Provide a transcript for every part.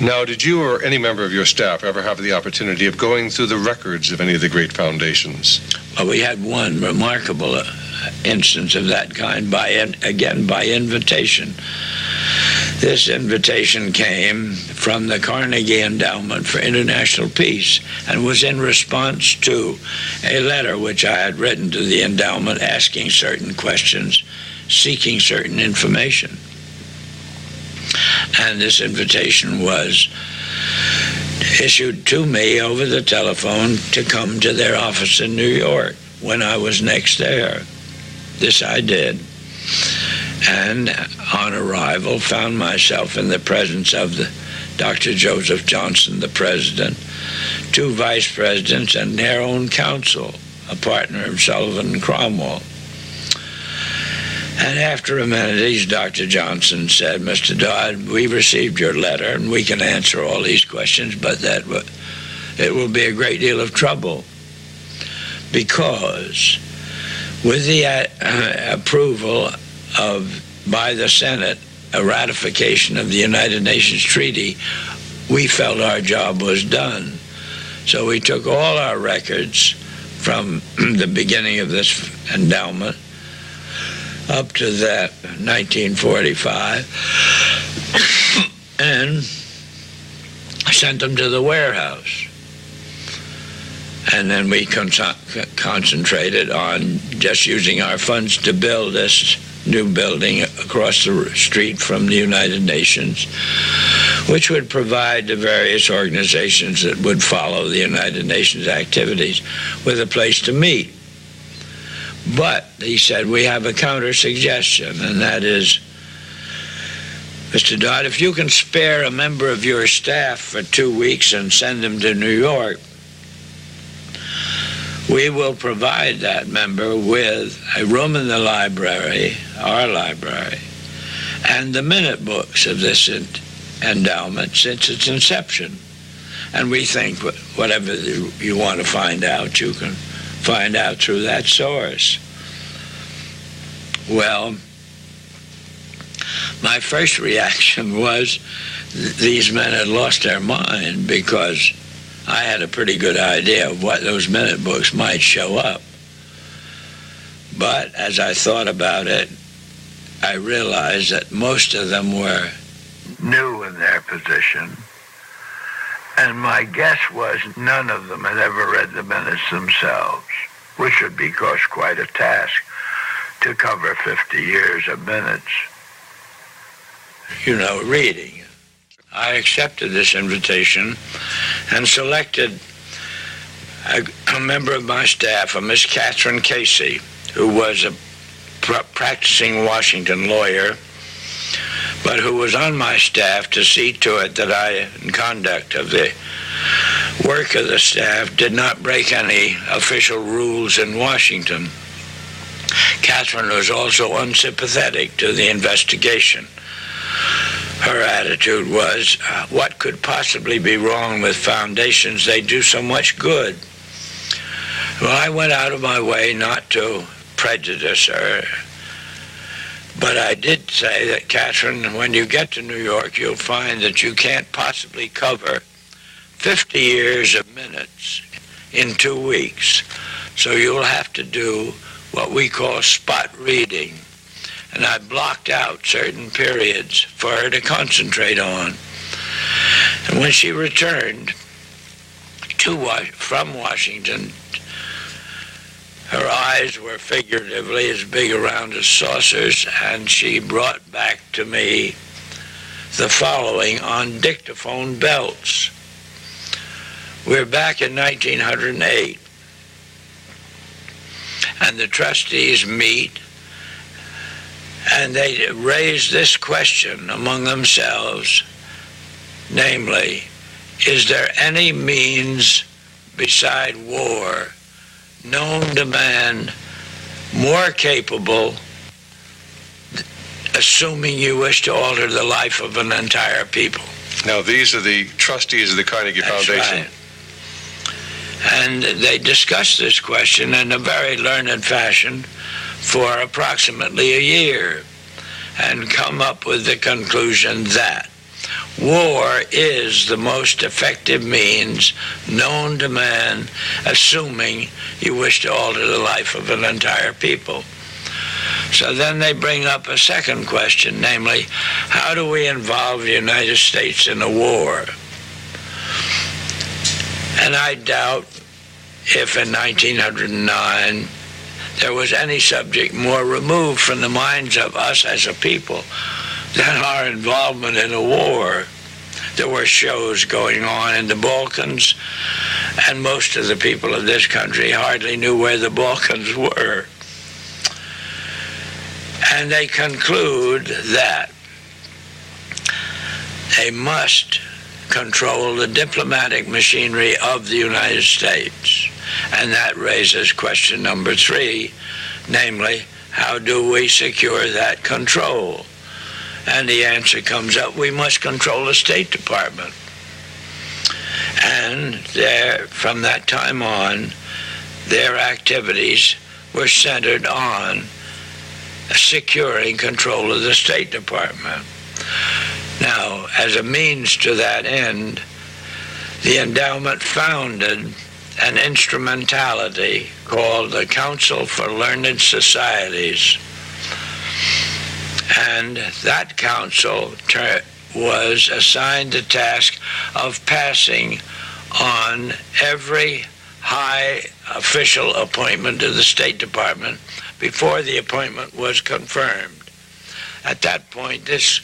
Now, did you or any member of your staff ever have the opportunity of going through the records of any of the great foundations? Well, we had one remarkable instance of that kind, again by invitation. This invitation came from the Carnegie Endowment for International Peace and was in response to a letter which I had written to the endowment asking certain questions, seeking certain information. And this invitation was issued to me over the telephone to come to their office in New York when I was next there. This I did, and on arrival found myself in the presence of Dr. Joseph Johnson, the president, two vice presidents, and their own counsel, a partner of Sullivan and Cromwell. And after amenities, Dr. Johnson said, "Mr. Dodd, we received your letter, and we can answer all these questions, but it will be a great deal of trouble, because with the approval by the Senate, a ratification of the United Nations Treaty, we felt our job was done. So we took all our records from the beginning of this endowment up to that 1945 and sent them to the warehouse. And then we concentrated on just using our funds to build this new building across the street from the United Nations, which would provide the various organizations that would follow the United Nations activities with a place to meet. But he said, we have a counter-suggestion, and that is, Mr. Dodd, if you can spare a member of your staff for 2 weeks and send them to New York, we will provide that member with a room in the library, our library, and the minute books of this endowment since its inception. And we think whatever you want to find out, you can find out through that source. Well, my first reaction was these men had lost their mind, because I had a pretty good idea of what those minute books might show up. But as I thought about it, I realized that most of them were new in their position. And my guess was none of them had ever read the minutes themselves, which would be quite a task to cover 50 years of minutes, reading. I accepted this invitation and selected a member of my staff, a Miss Catherine Casey, who was a practicing Washington lawyer, but who was on my staff to see to it that I, in conduct of the work of the staff, did not break any official rules in Washington. Catherine was also unsympathetic to the investigation. Her attitude was, what could possibly be wrong with foundations? They do so much good. Well, I went out of my way not to prejudice her, but I did say that, Catherine, when you get to New York, you'll find that you can't possibly cover 50 years of minutes in 2 weeks. So you'll have to do what we call spot reading. And I blocked out certain periods for her to concentrate on. And when she returned from Washington, her eyes were figuratively as big around as saucers, and she brought back to me the following on dictaphone belts. We're back in 1908, and the trustees meet, and they raise this question among themselves, namely, is there any means beside war known to man more capable, assuming you wish to alter the life of an entire people? Now, these are the trustees of the Carnegie Foundation. Right. And they discussed this question in a very learned fashion for approximately a year, and come up with the conclusion that war is the most effective means known to man, assuming you wish to alter the life of an entire people. So then they bring up a second question, namely, how do we involve the United States in a war? And I doubt if in 1909 there was any subject more removed from the minds of us as a people than our involvement in a war. There were shows going on in the Balkans, and most of the people of this country hardly knew where the Balkans were. And they conclude that they must control the diplomatic machinery of the United States. And that raises question number 3, namely, how do we secure that control? And the answer comes up, we must control the State Department. And from that time on, their activities were centered on securing control of the State Department. Now, as a means to that end, the endowment founded an instrumentality called the Council for Learned Societies. And that council was assigned the task of passing on every high official appointment to the State Department before the appointment was confirmed. At that point, this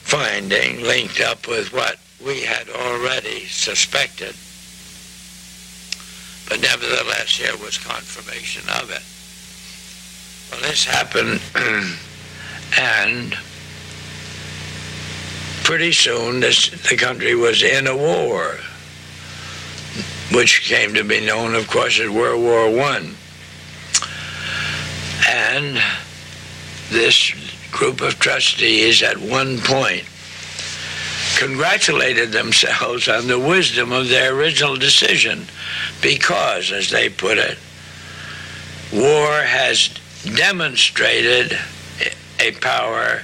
finding linked up with what we had already suspected. But nevertheless, here was confirmation of it. Well, this happened, and pretty soon the country was in a war, which came to be known, of course, as World War I. And this group of trustees at one point congratulated themselves on the wisdom of their original decision because, as they put it, war has demonstrated a power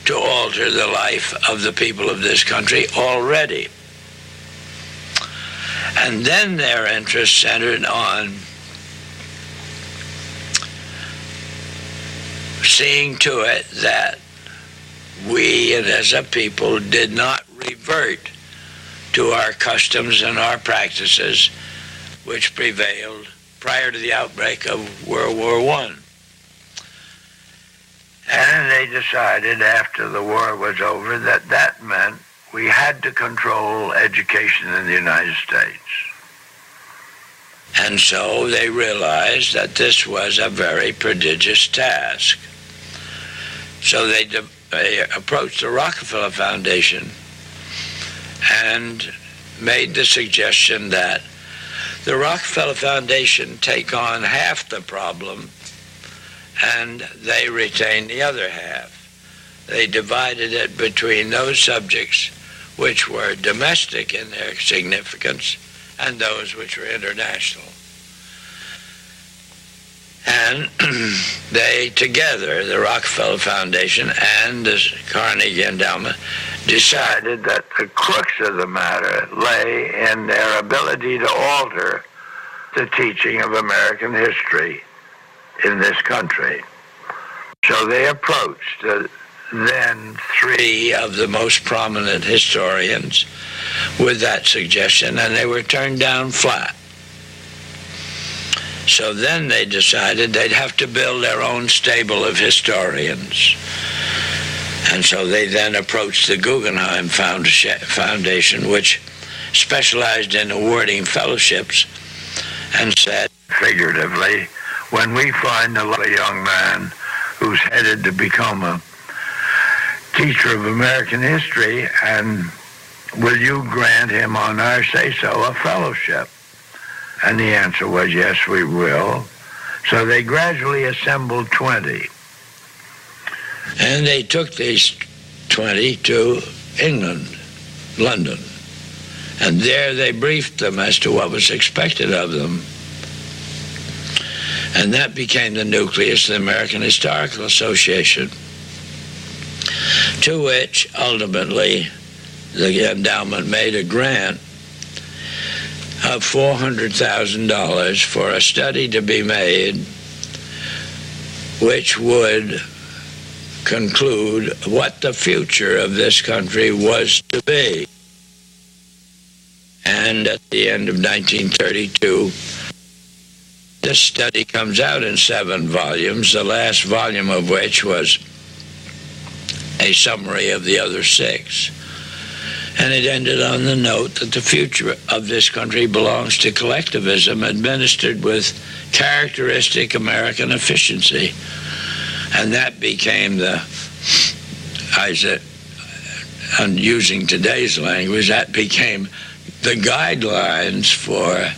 to alter the life of the people of this country already. And then their interest centered on seeing to it that we, as a people, did not revert to our customs and our practices which prevailed prior to the outbreak of World War I. And they decided after the war was over that that meant we had to control education in the United States. And so they realized that this was a very prodigious task. So they approached the Rockefeller Foundation and made the suggestion that the Rockefeller Foundation take on half the problem and they retain the other half. They divided it between those subjects which were domestic in their significance and those which were international. And they together, the Rockefeller Foundation and the Carnegie Endowment, decided that the crux of the matter lay in their ability to alter the teaching of American history in this country. So they approached then 3 of the most prominent historians with that suggestion, and they were turned down flat. So then they decided they'd have to build their own stable of historians. And so they then approached the Guggenheim Foundation, which specialized in awarding fellowships, and said, figuratively, when we find a young man who's headed to become a teacher of American history, and will you grant him on our say-so a fellowship? And the answer was, yes, we will. So they gradually assembled 20. And they took these 20 to England, London. And there they briefed them as to what was expected of them. And that became the nucleus of the American Historical Association, to which ultimately the endowment made a grant of $400,000 for a study to be made which would conclude what the future of this country was to be. And at the end of 1932, this study comes out in 7 volumes, the last volume of which was a summary of the other 6. And it ended on the note that the future of this country belongs to collectivism administered with characteristic American efficiency. And that became and using today's language, that became the guidelines for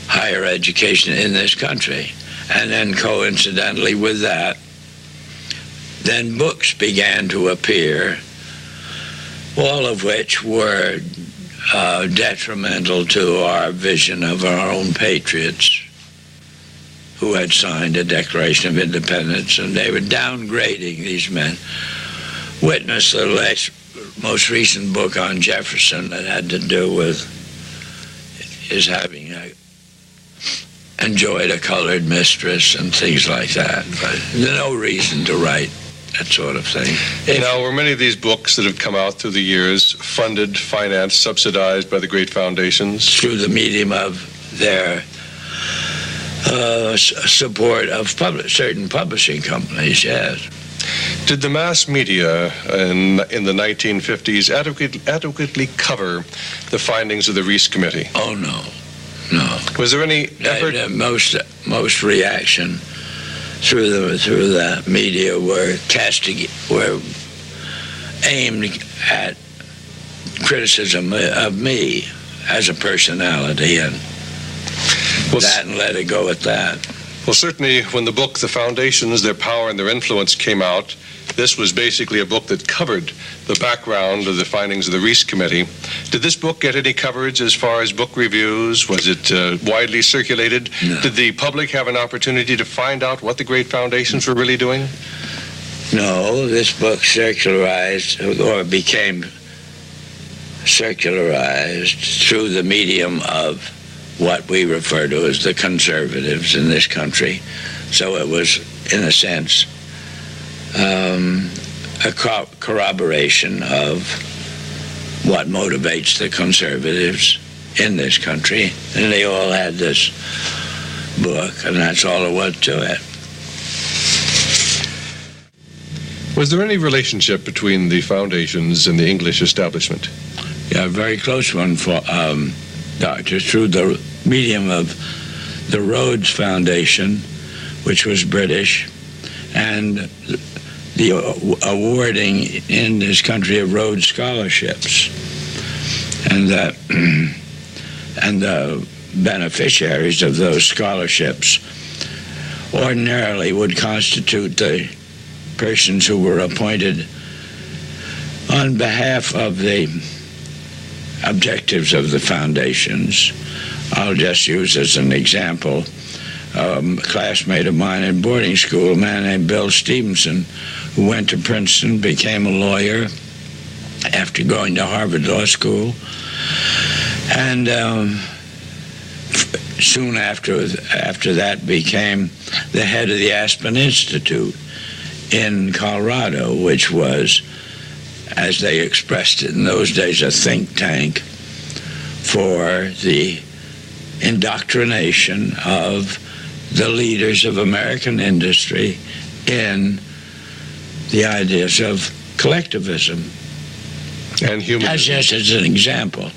higher education in this country. And then coincidentally with that, then books began to appear, all of which were detrimental to our vision of our own patriots who had signed a Declaration of Independence, and they were downgrading these men. Witness the most recent book on Jefferson that had to do with his having enjoyed a colored mistress and things like that. But there's no reason to write that sort of thing. Now, were many of these books that have come out through the years funded, financed, subsidized by the great foundations? Through the medium of their support of certain publishing companies, yes. Did the mass media in the 1950s adequately cover the findings of the Reece Committee? Oh, no. No. Was there any effort? Most reaction through the media were aimed at criticism of me as a personality, and let it go at that. Well, certainly when the book, The Foundations, Their Power and Their Influence, came out, this was basically a book that covered the background of the findings of the Reece Committee. Did this book get any coverage as far as book reviews? Was it widely circulated? No. Did the public have an opportunity to find out what the great foundations were really doing? No, this book circularized, or became circularized through the medium of what we refer to as the conservatives in this country. So it was, in a sense, a corroboration of what motivates the conservatives in this country. And they all had this book, and that's all there was to it. Was there any relationship between the foundations and the English establishment? Yeah, a very close one, Doctor, through the medium of the Rhodes Foundation, which was British, and the awarding in this country of Rhodes scholarships. And the beneficiaries of those scholarships ordinarily would constitute the persons who were appointed on behalf of the objectives of the foundations. I'll just use as an example a classmate of mine in boarding school, a man named Bill Stevenson, who went to Princeton, became a lawyer after going to Harvard Law School, and soon after that became the head of the Aspen Institute in Colorado, which was, as they expressed it in those days, a think tank for the indoctrination of the leaders of American industry in the ideas of collectivism. And humanism. As an example.